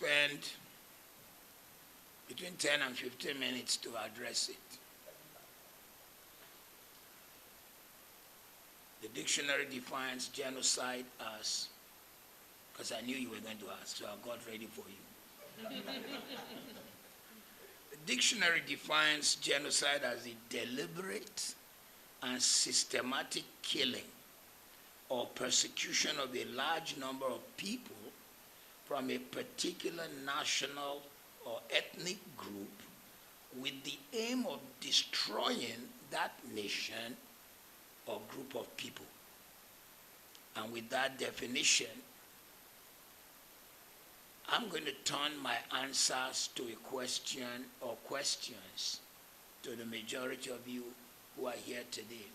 spend between 10 and 15 minutes to address it. The dictionary defines genocide as, because I knew you were going to ask, so I got ready for you. The dictionary defines genocide as a deliberate and systematic killing or persecution of a large number of people from a particular national or ethnic group with the aim of destroying that nation or group of people. And with that definition, I'm going to turn my answers to a question or questions to the majority of you who are here today.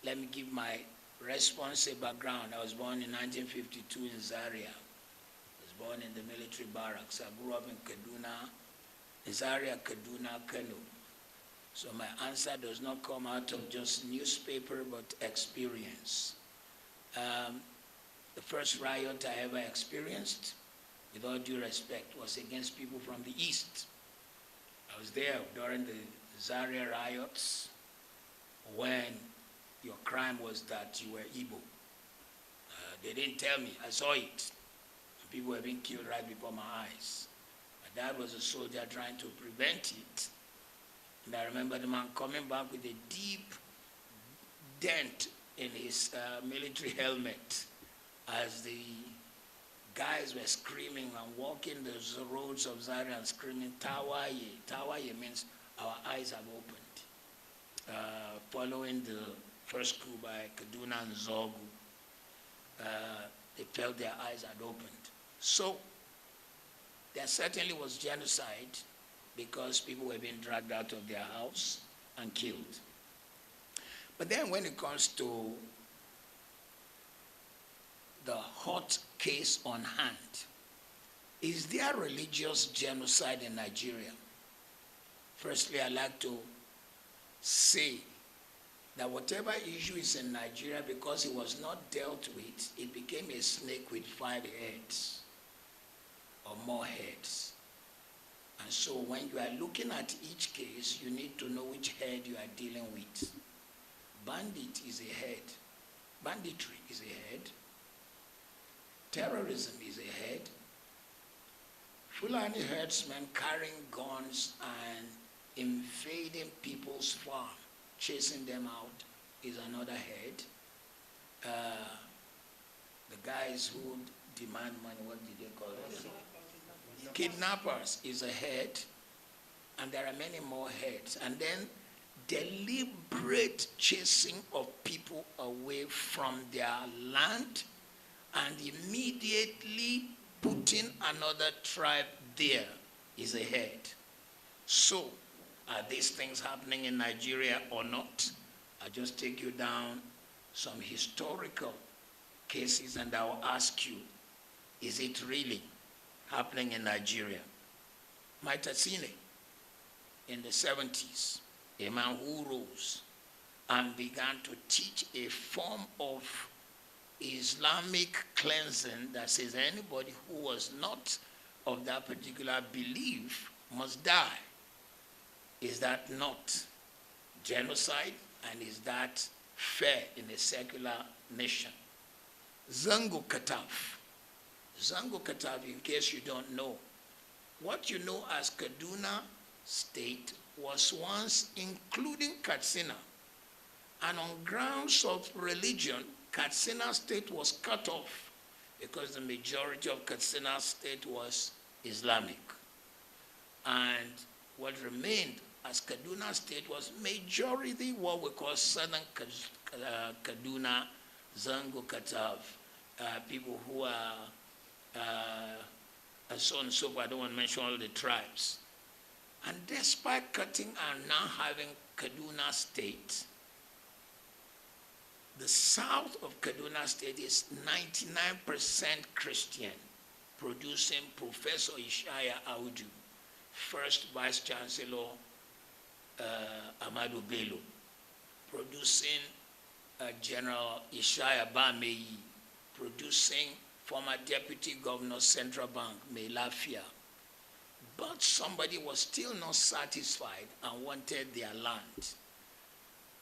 Let me give my response a background. I was born in 1952 in Zaria. I was born in the military barracks. I grew up in Kaduna, Zaria, Kaduna, Kano. So my answer does not come out of just newspaper, but experience. The first riot I ever experienced, with all due respect, was against people from the East. I was there during the Zaria riots when your crime was that you were Igbo. They didn't tell me, I saw it. People were being killed right before my eyes. My dad was a soldier trying to prevent it. And I remember the man coming back with a deep dent in his military helmet as the guys were screaming and walking the roads of Zaria and screaming, Tawaye. Tawaye means our eyes have opened. Following the first coup by Kaduna and Zogu, they felt their eyes had opened. So there certainly was genocide because people were being dragged out of their house and killed. But then when it comes to the hot case on hand, is there religious genocide in Nigeria? Firstly, I'd like to say that whatever issue is in Nigeria, because it was not dealt with, it became a snake with 5 heads or more heads. And so when you are looking at each case, you need to know which head you are dealing with. Bandit is a head. Banditry is a head. Terrorism is a head. Fulani herdsmen carrying guns and invading people's farm, chasing them out, is another head. The guys who demand money, what did they call it? Kidnappers is a head, and there are many more heads. And then deliberate chasing of people away from their land and immediately putting another tribe there is a head. So, are these things happening in Nigeria or not? I'll just take you down some historical cases and I'll ask you, is it really happening in Nigeria? Maitasine, in the 70s, a man who rose and began to teach a form of Islamic cleansing that says anybody who was not of that particular belief must die. Is that not genocide? And is that fair in a secular nation? Zango Kataf. Zango Kataf, in case you don't know, what you know as Kaduna State was once including Katsina. And on grounds of religion, Katsina State was cut off because the majority of Katsina State was Islamic. And what remained as Kaduna State was majority what we call Southern Kaduna, Zango Katav, people who are, and so on and so forth. I don't want to mention all the tribes. And despite cutting and now having Kaduna State, the south of Kaduna State is 99% Christian, producing Professor Ishaya Audu, first Vice Chancellor Amadu Bello, producing General Ishaya Bameyi, producing former Deputy Governor, Central Bank, Melafia. But somebody was still not satisfied and wanted their land.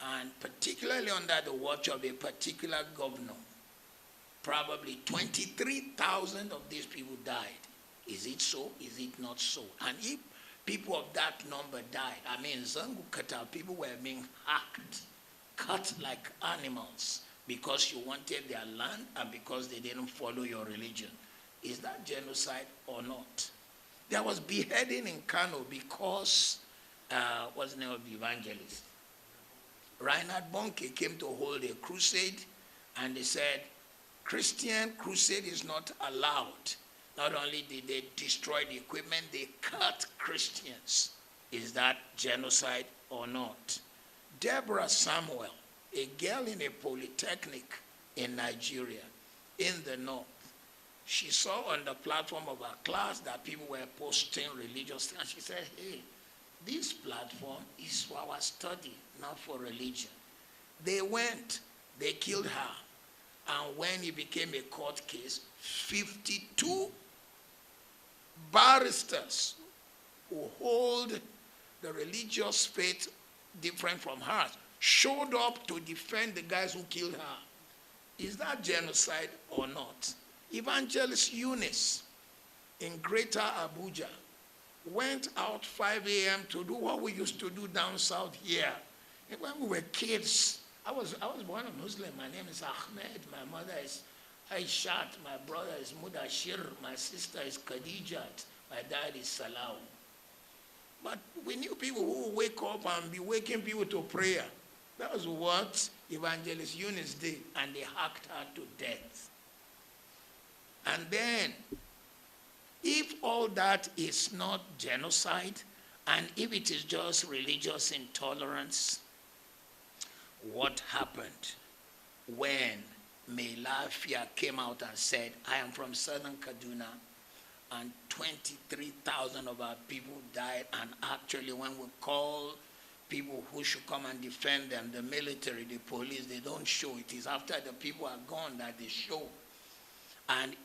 And particularly under the watch of a particular governor, probably 23,000 of these people died. Is it so? Is it not so? And if people of that number died, I mean, Zangu Kata, people were being hacked, cut like animals because you wanted their land and because they didn't follow your religion. Is that genocide or not? There was beheading in Kano because, what's the name of the evangelist? Reinhard Bonnke came to hold a crusade, and they said, Christian crusade is not allowed. Not only did they destroy the equipment, they cut Christians. Is that genocide or not? Deborah Samuel, a girl in a polytechnic in Nigeria, in the north, she saw on the platform of her class that people were posting religious things. And she said, hey, this platform is for our study, not for religion. They went, they killed her. And when it became a court case, 52 barristers who hold the religious faith different from hers showed up to defend the guys who killed her. Is that genocide or not? Evangelist Eunice in Greater Abuja went out 5 a.m. to do what we used to do down south here. And when we were kids, I was born a Muslim. My name is Ahmed. My mother is Aishat. My brother is Mudashir. My sister is Khadijat. My dad is Salau. But we knew people who would wake up and be waking people to prayer. That was what Evangelist Eunice did, and they hacked her to death. And then, if all that is not genocide, and if it is just religious intolerance, what happened when Melafia came out and said, I am from southern Kaduna, and 23,000 of our people died, and actually when we call people who should come and defend them, the military, the police, they don't show. It is after the people are gone that they show. And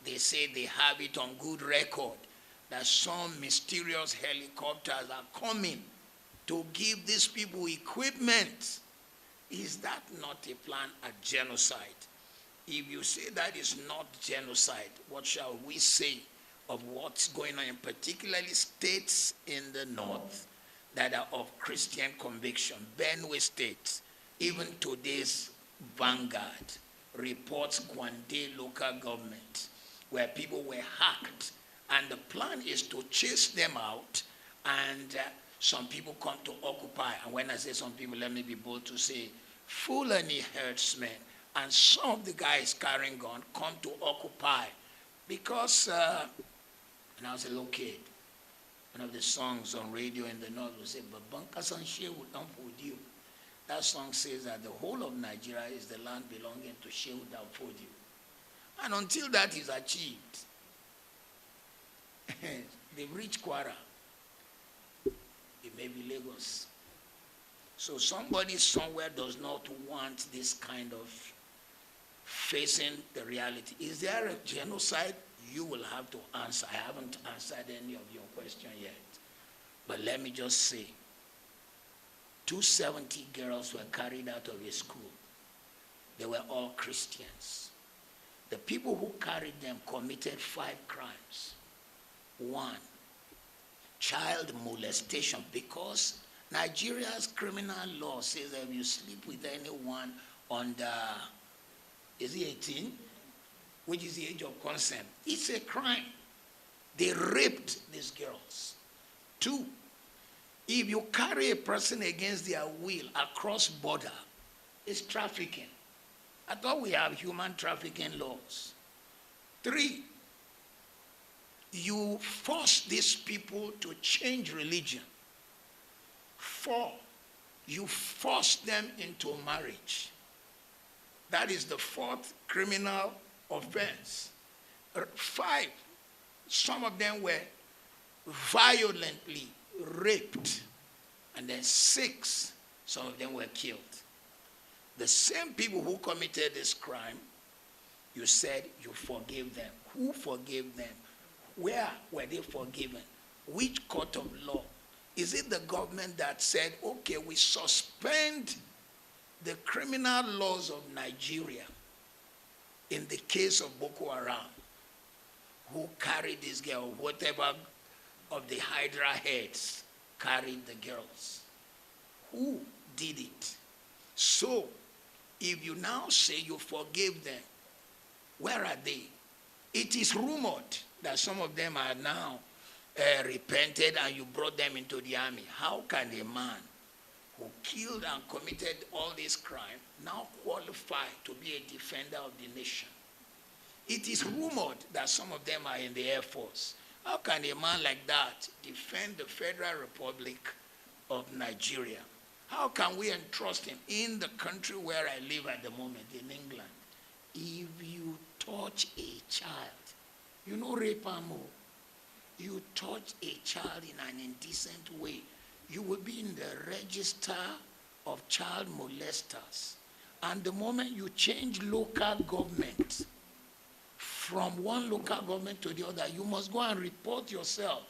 they say they have it on good record that some mysterious helicopters are coming to give these people equipment. Is that not a plan at genocide? If you say that is not genocide, what shall we say of what's going on in particularly states in the north that are of Christian conviction? Benue State, even today's Vanguard reports Kwande local government, where people were hacked, and the plan is to chase them out, and some people come to occupy. And when I say some people, let me be bold to say Fulani herdsmen and some of the guys carrying gun come to occupy. Because when I was a little kid, one of the songs on radio in the north would say, Babanka Sanshe would not food you. That song says that the whole of Nigeria is the land belonging to Shehu Danfodio. And until that is achieved, they've reached Kwara. It may be Lagos. So somebody somewhere does not want this kind of facing the reality. Is there a genocide? You will have to answer. I haven't answered any of your question yet. But let me just say, 270 girls were carried out of a school. They were all Christians. The people who carried them committed 5 crimes. 1, child molestation, because Nigeria's criminal law says that if you sleep with anyone under, is he 18? Which is the age of consent. It's a crime. They raped these girls. 2, if you carry a person against their will across border, it's trafficking. I thought we have human trafficking laws. 3, you force these people to change religion. 4, you force them into marriage. That is the 4th criminal offense. 5, some of them were violently raped. And then 6, some of them were killed. The same people who committed this crime You said you forgave them. Who forgave them? Where were they forgiven? Which court of law? Is it the government that said, okay, we suspend the criminal laws of Nigeria in the case of Boko Haram, who carried this girl, whatever of the Hydra heads carried the girls? Who did it? So, if you now say you forgave them, where are they? It is rumored that some of them are now repented and you brought them into the army. How can a man who killed and committed all this crime now qualify to be a defender of the nation? It is rumored that some of them are in the Air Force. How can a man like that defend the Federal Republic of Nigeria? How can we entrust him in the country where I live at the moment, in England? If you touch a child, you know rape and more. You touch a child in an indecent way, you will be in the register of child molesters. And the moment you change local government from one local government to the other, you must go and report yourself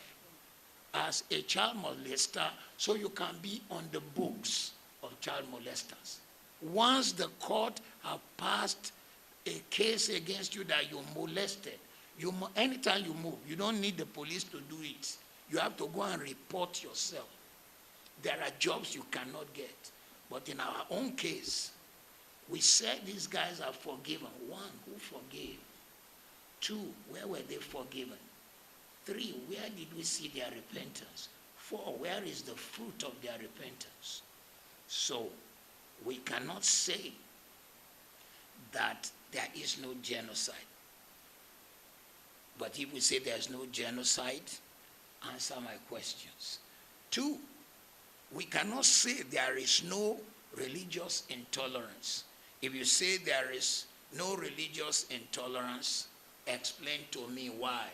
as a child molester so you can be on the books of child molesters. Once the court have passed a case against you that you molested, anytime you move, you don't need the police to do it. You have to go and report yourself. There are jobs you cannot get. But in our own case, we said these guys are forgiven. One, who forgave? Two, where were they forgiven? Three, where did we see their repentance? Four, where is the fruit of their repentance? So, we cannot say that there is no genocide. But if we say there's no genocide, answer my questions. Two, we cannot say there is no religious intolerance. If you say there is no religious intolerance, explain to me why.